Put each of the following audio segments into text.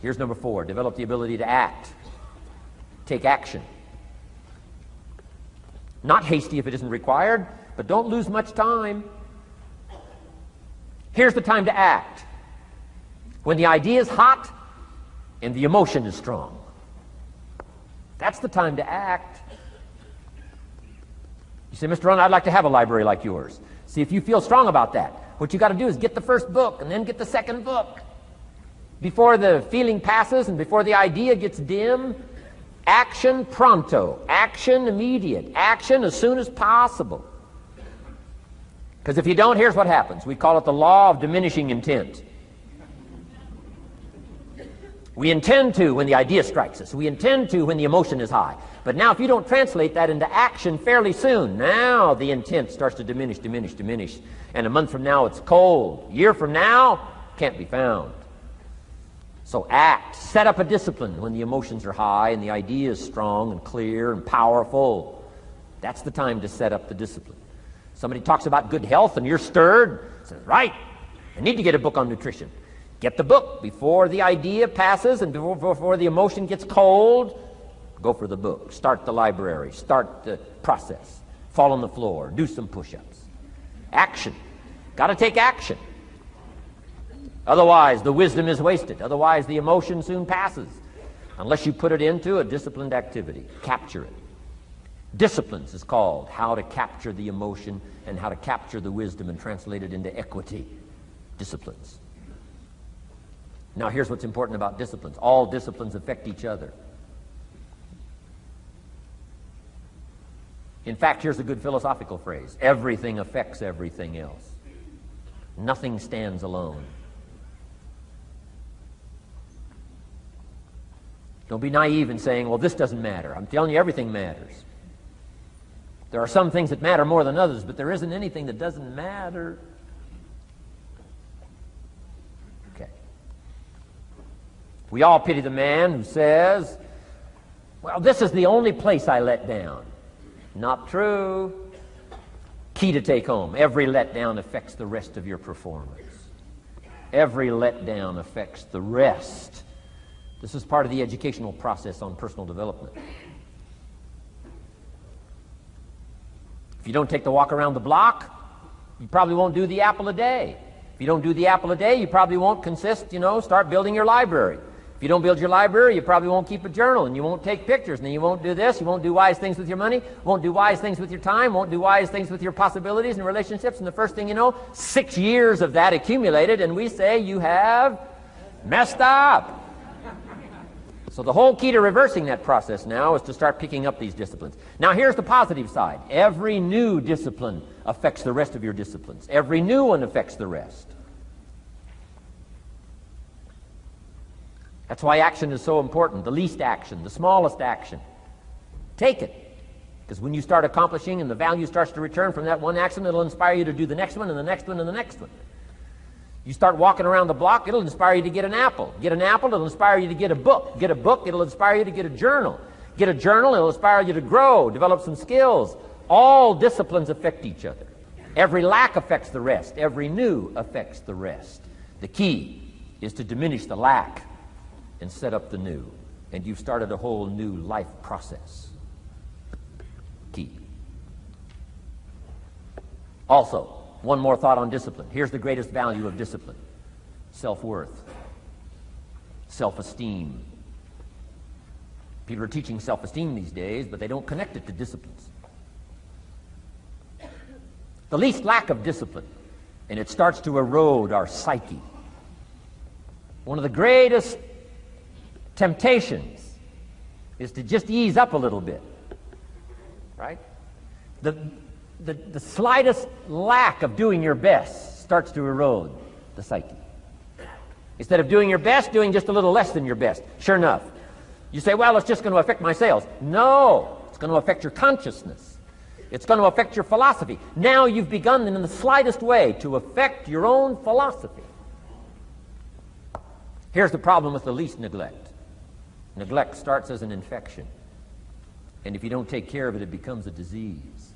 Here's number 4. Develop the ability to act. Take action. Not hasty if it isn't required, but don't lose much time. Here's the time to act. When the idea is hot and the emotion is strong. That's the time to act. You say, Mr. Rohn, I'd like to have a library like yours. See, if you feel strong about that, what you got to do is get the first book and then get the second book. Before the feeling passes and before the idea gets dim, action pronto, action immediate, action as soon as possible. Because if you don't, here's what happens. We call it the law of diminishing intent. We intend to when the idea strikes us. We intend to when the emotion is high. But now if you don't translate that into action fairly soon, now the intent starts to diminish. And a month from now it's cold. A year from now, can't be found. So act. Set up a discipline when the emotions are high and the idea is strong and clear and powerful. That's the time to set up the discipline. Somebody talks about good health and you're stirred. Says, right, I need to get a book on nutrition. Get the book before the idea passes and before the emotion gets cold. Go for the book. Start the library. Start the process. Fall on the floor. Do some push-ups. Action. Got to take action. Otherwise, the wisdom is wasted. Otherwise, the emotion soon passes. Unless you put it into a disciplined activity. Capture it. Disciplines is called how to capture the emotion and how to capture the wisdom and translate it into equity. Disciplines. Now, here's what's important about disciplines. All disciplines affect each other. In fact, here's a good philosophical phrase. Everything affects everything else. Nothing stands alone. Don't be naive in saying, well, this doesn't matter. I'm telling you, everything matters. There are some things that matter more than others, but there isn't anything that doesn't matter. Okay. We all pity the man who says, well, this is the only place I let down. Not true. Key to take home. Every letdown affects the rest of your performance. Every letdown affects the rest. This is part of the educational process on personal development. If you don't take the walk around the block, you probably won't do the apple a day. If you don't do the apple a day, you probably won't start building your library. If you don't build your library, you probably won't keep a journal, and you won't take pictures, and then you won't do this, you won't do wise things with your money, won't do wise things with your time, won't do wise things with your possibilities and relationships, and the first thing you know, 6 years of that accumulated, and we say you have messed up. So the whole key to reversing that process now is to start picking up these disciplines. Now here's the positive side. Every new discipline affects the rest of your disciplines. Every new one affects the rest. That's why action is so important. The least action, the smallest action. Take it. Because when you start accomplishing and the value starts to return from that one action, it'll inspire you to do the next one and the next one and the next one. You start walking around the block, it'll inspire you to get an apple. Get an apple, it'll inspire you to get a book. Get a book, it'll inspire you to get a journal. Get a journal, it'll inspire you to grow, develop some skills. All disciplines affect each other. Every lack affects the rest. Every new affects the rest. The key is to diminish the lack and set up the new. And you've started a whole new life process. Key. Also, one more thought on discipline. Here's the greatest value of discipline. Self-worth. Self-esteem. People are teaching self-esteem these days, but they don't connect it to disciplines. The least lack of discipline, and it starts to erode our psyche. One of the greatest temptations is to just ease up a little bit, right? The slightest lack of doing your best starts to erode the psyche. Instead of doing your best, doing just a little less than your best. Sure enough. You say, well, it's just going to affect my sales. No, it's going to affect your consciousness. It's going to affect your philosophy. Now you've begun in the slightest way to affect your own philosophy. Here's the problem with the least neglect. Neglect starts as an infection. And if you don't take care of it, it becomes a disease.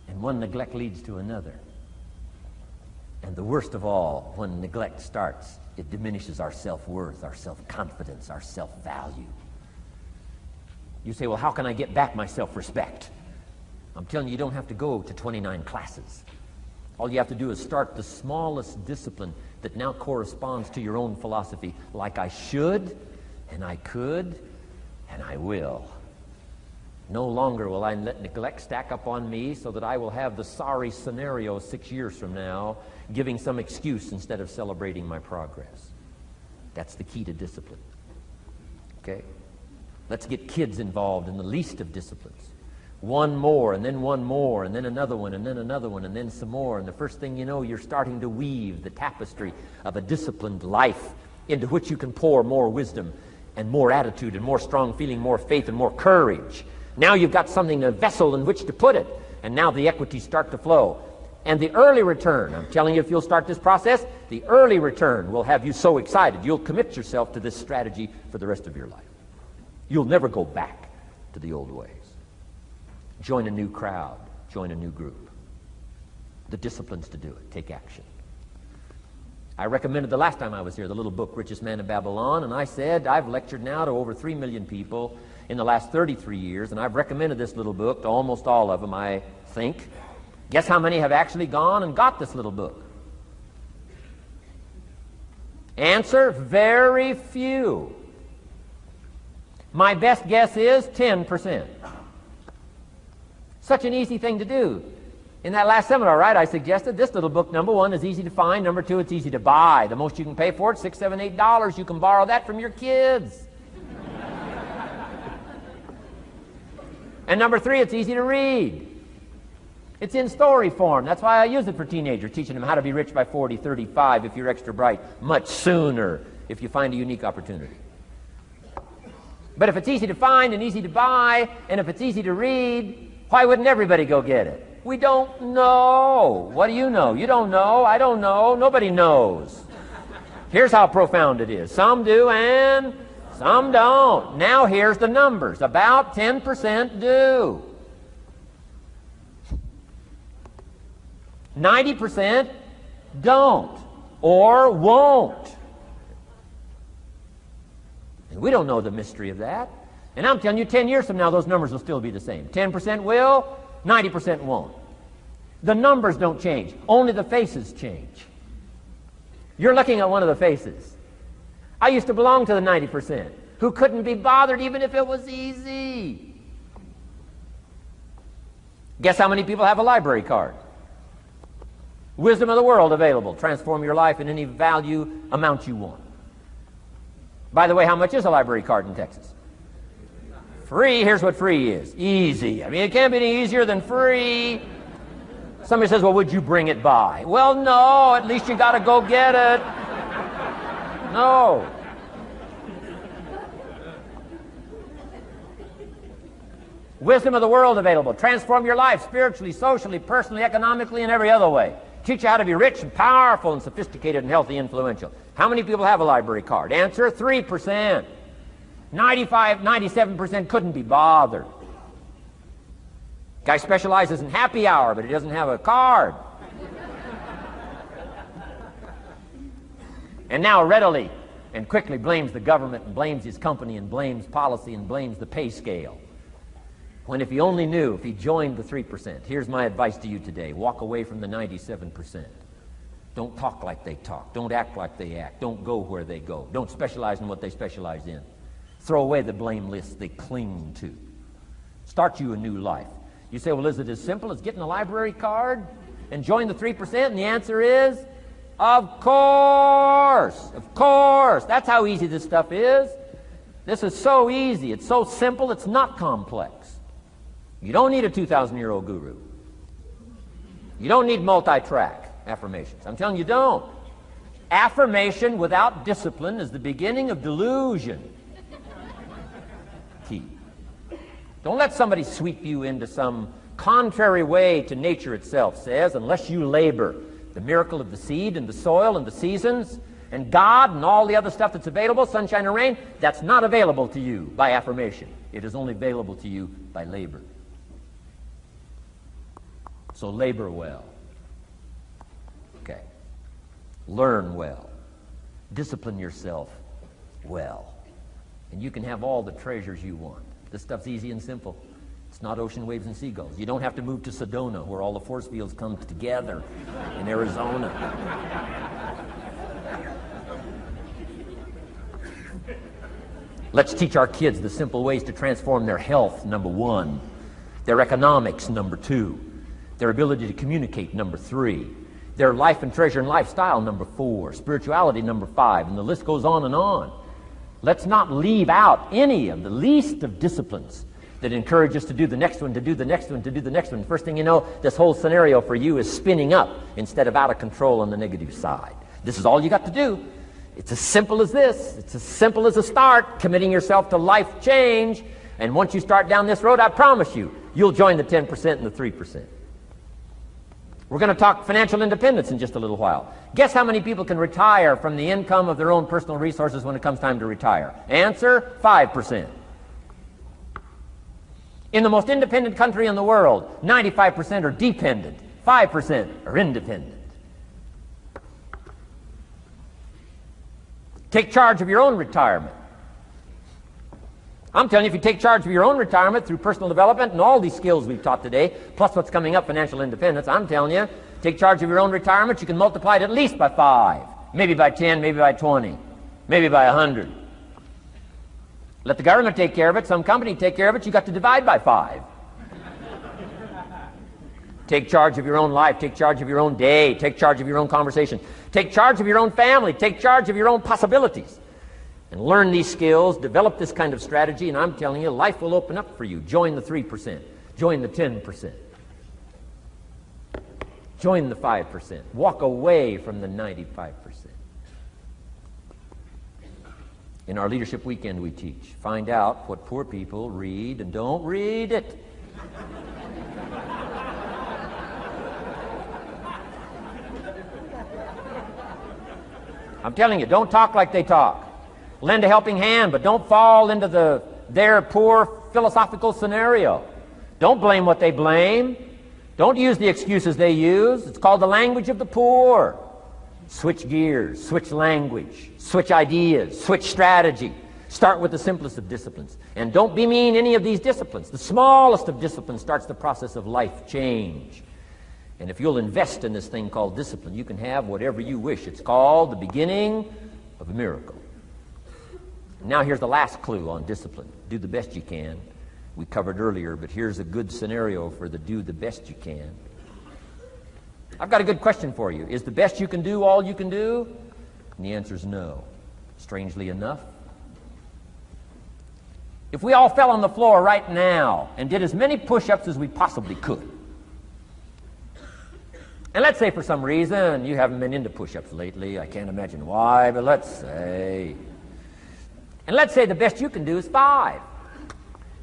And one neglect leads to another. And the worst of all, when neglect starts, it diminishes our self-worth, our self-confidence, our self-value. You say, well, how can I get back my self-respect? I'm telling you, you don't have to go to 29 classes. All you have to do is start the smallest discipline that now corresponds to your own philosophy, like I should, and I could, and I will. No longer will I let neglect stack up on me so that I will have the sorry scenario 6 years from now, giving some excuse instead of celebrating my progress. That's the key to discipline. Okay? Let's get kids involved in the least of disciplines. One more, and then one more, and then another one, and then another one, and then some more. And the first thing you know, you're starting to weave the tapestry of a disciplined life into which you can pour more wisdom and more attitude and more strong feeling, more faith and more courage. Now you've got something, a vessel in which to put it, and now the equities start to flow. And the early return, I'm telling you, if you'll start this process, the early return will have you so excited, you'll commit yourself to this strategy for the rest of your life. You'll never go back to the old ways. Join a new crowd, join a new group. The disciplines to do it, take action. I recommended the last time I was here, the little book, Richest Man in Babylon, and I said, I've lectured now to over 3 million people in the last 33 years, and I've recommended this little book to almost all of them, I think. Guess how many have actually gone and got this little book? Answer, very few. My best guess is 10%. Such an easy thing to do. In that last seminar, right, I suggested this little book, number one, is easy to find. Number two, it's easy to buy. The most you can pay for it, $6, $7, $8. You can borrow that from your kids. And number three, it's easy to read. It's in story form. That's why I use it for teenagers, teaching them how to be rich by 40, 35 if you're extra bright, much sooner if you find a unique opportunity. But if it's easy to find and easy to buy, and if it's easy to read, why wouldn't everybody go get it? We don't know. What do you know? You don't know. I don't know. Nobody knows. Here's how profound it is. Some do and some don't. Now here's the numbers. About 10% do. 90% don't or won't. And we don't know the mystery of that. And I'm telling you, 10 years from now, those numbers will still be the same. 10% will, 90% won't. The numbers don't change. Only the faces change. You're looking at one of the faces. I used to belong to the 90% who couldn't be bothered even if it was easy. Guess how many people have a library card? Wisdom of the world available. Transform your life in any value amount you want. By the way, how much is a library card in Texas? Free. Here's what free is. Easy. I mean, it can't be any easier than free. Somebody says, well, would you bring it by? Well, no. At least you got to go get it. No. Wisdom of the world available. Transform your life spiritually, socially, personally, economically, and every other way. Teach you how to be rich and powerful and sophisticated and healthy, influential. How many people have a library card? Answer, 3%. 95, 97% couldn't be bothered. Guy specializes in happy hour, but he doesn't have a card. And now readily and quickly blames the government and blames his company and blames policy and blames the pay scale. When if he only knew, if he joined the 3%, here's my advice to you today. Walk away from the 97%. Don't talk like they talk. Don't act like they act. Don't go where they go. Don't specialize in what they specialize in. Throw away the blame list they cling to. Start you a new life. You say, well, is it as simple as getting a library card and join the 3%? And the answer is, of course. Of course. That's how easy this stuff is. This is so easy. It's so simple. It's not complex. You don't need a 2,000-year-old guru. You don't need multi-track affirmations. I'm telling you, don't. Affirmation without discipline is the beginning of delusion. Key. Don't let somebody sweep you into some contrary way to nature itself says, unless you labor. The miracle of the seed and the soil and the seasons and God and all the other stuff that's available, sunshine and rain, that's not available to you by affirmation. It is only available to you by labor. So labor well. Okay. Learn well. Discipline yourself well. And you can have all the treasures you want. This stuff's easy and simple. It's not ocean waves and seagulls. You don't have to move to Sedona, where all the force fields come together in Arizona. Let's teach our kids the simple ways to transform their health, number 1. Their economics, number 2. Their ability to communicate, number 3. Their life and treasure and lifestyle, number 4. Spirituality, number 5. And the list goes on and on. Let's not leave out any of the least of disciplines that encourage us to do the next one, to do the next one, to do the next one. First thing you know, this whole scenario for you is spinning up instead of out of control on the negative side. This is all you got to do. It's as simple as this. It's as simple as a start, committing yourself to life change. And once you start down this road, I promise you, you'll join the 10% and the 3%. We're going to talk financial independence in just a little while. Guess how many people can retire from the income of their own personal resources when it comes time to retire? Answer, 5%. In the most independent country in the world, 95% are dependent, 5% are independent. Take charge of your own retirement. I'm telling you, if you take charge of your own retirement through personal development and all these skills we've taught today, plus what's coming up, financial independence, I'm telling you, take charge of your own retirement, you can multiply it at least by 5, maybe by 10, maybe by 20, maybe by 100. Let the government take care of it, some company take care of it, you got to divide by 5. Take charge of your own life, take charge of your own day, take charge of your own conversation, take charge of your own family, take charge of your own possibilities. And learn these skills, develop this kind of strategy, and I'm telling you, life will open up for you. Join the 3%. Join the 10%. Join the 5%. Walk away from the 95%. In our Leadership Weekend we teach, find out what poor people read and don't read it. I'm telling you, don't talk like they talk. Lend a helping hand, but don't fall into their poor philosophical scenario. Don't blame what they blame. Don't use the excuses they use. It's called the language of the poor. Switch gears, switch language, switch ideas, switch strategy. Start with the simplest of disciplines. And don't bemean any of these disciplines. The smallest of disciplines starts the process of life change. And if you'll invest in this thing called discipline, you can have whatever you wish. It's called the beginning of a miracle. Now here's the last clue on discipline. Do the best you can. We covered earlier, but here's a good scenario for the do the best you can. I've got a good question for you. Is the best you can do all you can do? And the answer is no. Strangely enough. If we all fell on the floor right now and did as many push-ups as we possibly could, and let's say for some reason you haven't been into push-ups lately, I can't imagine why, but let's say the best you can do is 5.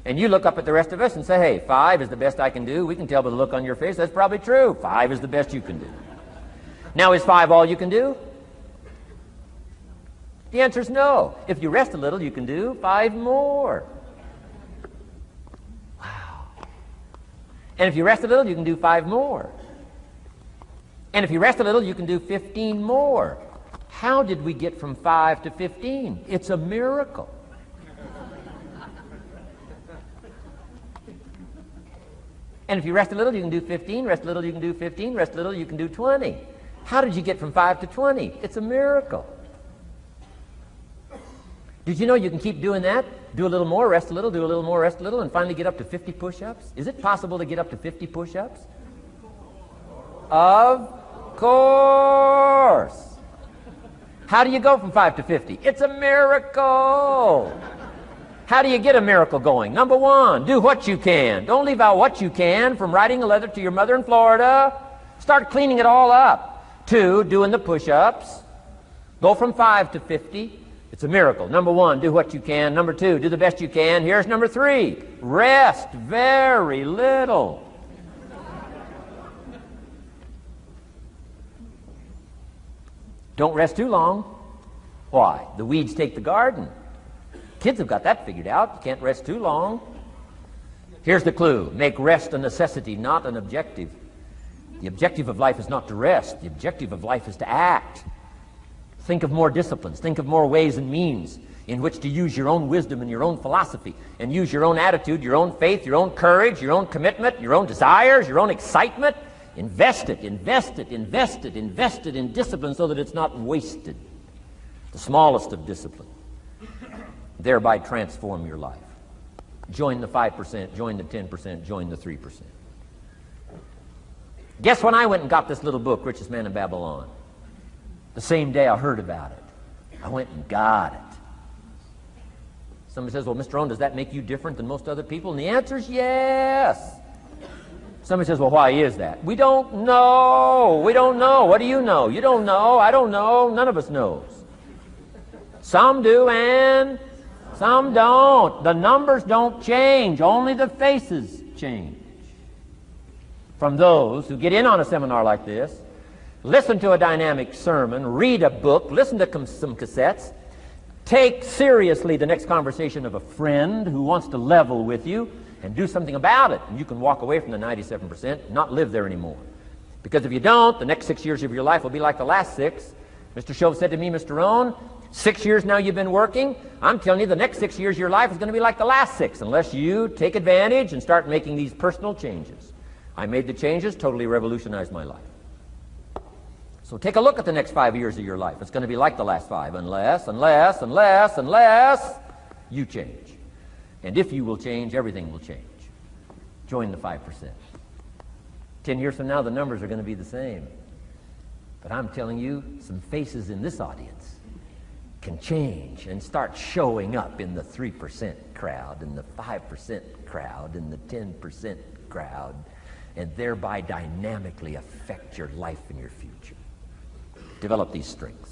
And you look up at the rest of us and say, hey, 5 is the best I can do. We can tell by the look on your face that's probably true. 5 is the best you can do. Now, is 5 all you can do? The answer is no. If you rest a little, you can do 5 more. Wow. And if you rest a little, you can do 5 more. And if you rest a little, you can do 15 more. How did we get from 5 to 15? It's a miracle. And if you rest a little, you can do 15. Rest a little, you can do 15. Rest a little, you can do 20. How did you get from 5 to 20? It's a miracle. Did you know you can keep doing that? Do a little more, rest a little, do a little more, rest a little, and finally get up to 50 push-ups? Is it possible to get up to 50 push-ups? Of course. How do you go from 5 to 50? It's a miracle. How do you get a miracle going? Number 1, do what you can. Don't leave out what you can, from writing a letter to your mother in Florida. Start cleaning it all up. 2, doing the push-ups. Go from 5 to 50. It's a miracle. Number 1, do what you can. Number 2, do the best you can. Here's number 3, rest very little. Don't rest too long. Why? The weeds take the garden. Kids have got that figured out. You can't rest too long. Here's the clue. Make rest a necessity, not an objective. The objective of life is not to rest. The objective of life is to act. Think of more disciplines. Think of more ways and means in which to use your own wisdom and your own philosophy, and use your own attitude, your own faith, your own courage, your own commitment, your own desires, your own excitement. Invest it, invest it, invest it, invest it in discipline so that it's not wasted. The smallest of discipline. Thereby transform your life. Join the 5%, join the 10%, join the 3%. Guess when I went and got this little book, Richest Man in Babylon? The same day I heard about it. I went and got it. Somebody says, well, Mr. Rohn, does that make you different than most other people? And the answer is yes. Somebody says, well, why is that? We don't know. We don't know. What do you know? You don't know. I don't know. None of us knows. Some do and some don't. The numbers don't change. Only the faces change. From those who get in on a seminar like this, listen to a dynamic sermon, read a book, listen to some cassettes, take seriously the next conversation of a friend who wants to level with you, and do something about it. And you can walk away from the 97% and not live there anymore. Because if you don't, the next 6 years of your life will be like the last 6. Mr. Shove said to me, Mr. Rohn, 6 years now you've been working. I'm telling you the next 6 years of your life is going to be like the last 6 unless you take advantage and start making these personal changes. I made the changes, totally revolutionized my life. So take a look at the next 5 years of your life. It's going to be like the last 5 unless you change. And if you will change, everything will change. Join the 5%. 10 years from now, the numbers are going to be the same. But I'm telling you, some faces in this audience can change and start showing up in the 3% crowd, in the 5% crowd, in the 10% crowd, and thereby dynamically affect your life and your future. Develop these strengths.